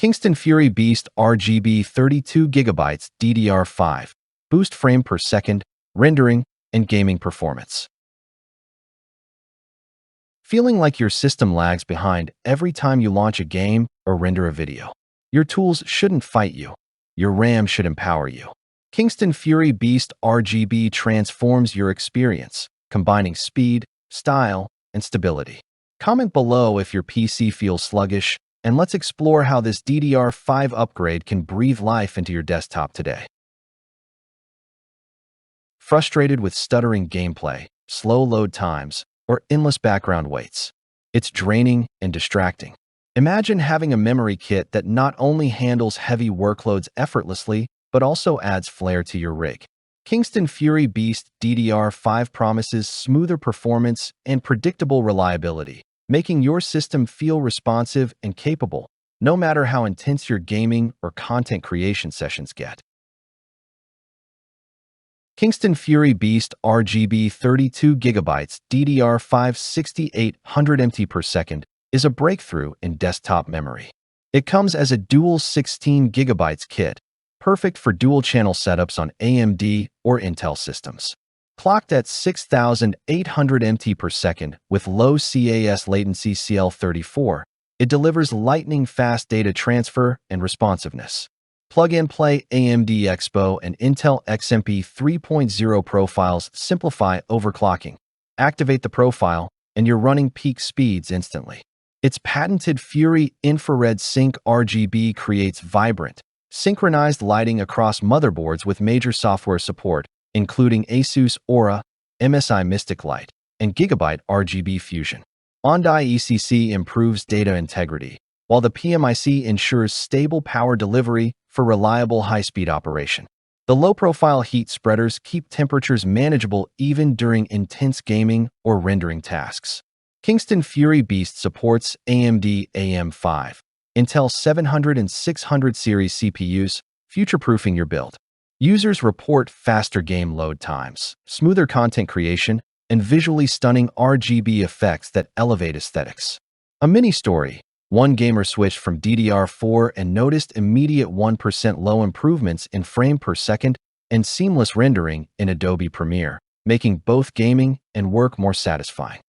Kingston Fury Beast RGB 32GB DDR5, boost frame per second, rendering, and gaming performance. Feeling like your system lags behind every time you launch a game or render a video? Your tools shouldn't fight you. Your RAM should empower you. Kingston Fury Beast RGB transforms your experience, combining speed, style, and stability. Comment below if your PC feels sluggish, and let's explore how this DDR5 upgrade can breathe life into your desktop today. Frustrated with stuttering gameplay, slow load times, or endless background waits? It's draining and distracting. Imagine having a memory kit that not only handles heavy workloads effortlessly, but also adds flair to your rig. Kingston Fury Beast DDR5 promises smoother performance and predictable reliability, making your system feel responsive and capable, no matter how intense your gaming or content creation sessions get. Kingston Fury Beast RGB 32GB DDR5 6800 MT per second is a breakthrough in desktop memory. It comes as a dual 16GB kit, perfect for dual-channel setups on AMD or Intel systems. Clocked at 6800 MT per second with low CAS latency CL34, it delivers lightning-fast data transfer and responsiveness. Plug-and-play AMD Expo and Intel XMP 3.0 profiles simplify overclocking. Activate the profile, and you're running peak speeds instantly. Its patented FURY Infrared Sync RGB creates vibrant, synchronized lighting across motherboards with major software support, including ASUS Aura, MSI Mystic Light, and Gigabyte RGB Fusion. On-die ECC improves data integrity, while the PMIC ensures stable power delivery for reliable high-speed operation. The low-profile heat spreaders keep temperatures manageable even during intense gaming or rendering tasks. Kingston Fury Beast supports AMD AM5, Intel 700 and 600 series CPUs, future-proofing your build. Users report faster game load times, smoother content creation, and visually stunning RGB effects that elevate aesthetics. A mini-story: one gamer switched from DDR4 and noticed immediate 1% low improvements in frame per second and seamless rendering in Adobe Premiere, making both gaming and work more satisfying.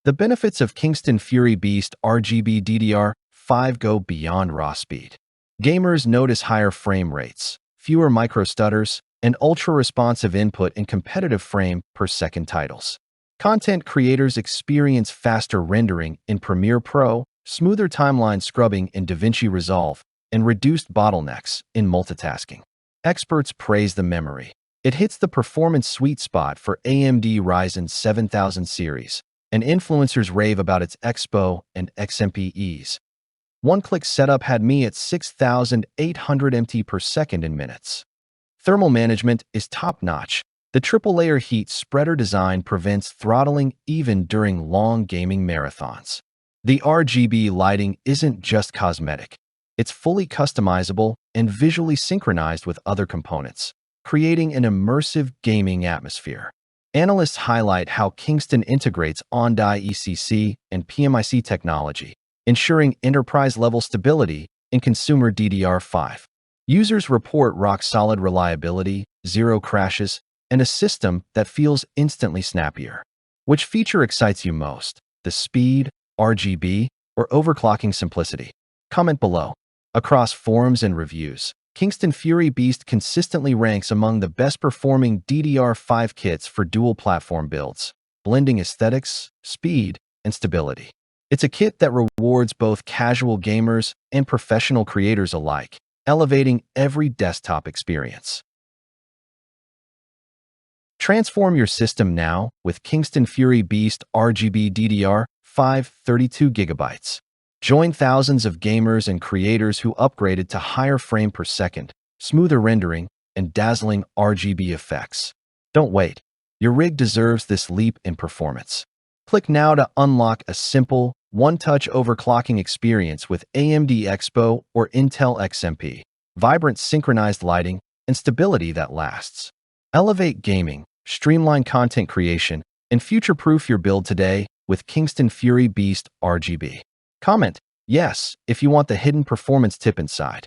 The benefits of Kingston Fury Beast RGB DDR5 go beyond raw speed. Gamers notice higher frame rates, fewer micro-stutters, and ultra-responsive input in competitive frame per second titles. Content creators experience faster rendering in Premiere Pro, smoother timeline scrubbing in DaVinci Resolve, and reduced bottlenecks in multitasking. Experts praise the memory. It hits the performance sweet spot for AMD Ryzen 7000 series, and influencers rave about its Expo and XMP ease. One-click setup had me at 6800 MT per second in minutes. Thermal management is top-notch. The triple-layer heat spreader design prevents throttling even during long gaming marathons. The RGB lighting isn't just cosmetic. It's fully customizable and visually synchronized with other components, creating an immersive gaming atmosphere. Analysts highlight how Kingston integrates on-die ECC and PMIC technology, ensuring enterprise-level stability in consumer DDR5. Users report rock-solid reliability, zero crashes, and a system that feels instantly snappier. Which feature excites you most? The speed, RGB, or overclocking simplicity? Comment below. Across forums and reviews, Kingston Fury Beast consistently ranks among the best-performing DDR5 kits for dual-platform builds, blending aesthetics, speed, and stability. It's a kit that rewards both casual gamers and professional creators alike, elevating every desktop experience. Transform your system now with Kingston Fury Beast RGB DDR5 32GB. Join thousands of gamers and creators who upgraded to higher frame per second, smoother rendering, and dazzling RGB effects. Don't wait. Your rig deserves this leap in performance. Click now to unlock a simple, one-touch overclocking experience with AMD Expo or Intel XMP, vibrant synchronized lighting, and stability that lasts. Elevate gaming, streamline content creation, and future-proof your build today with Kingston Fury Beast RGB. Comment: Yes, if you want the hidden performance tip inside.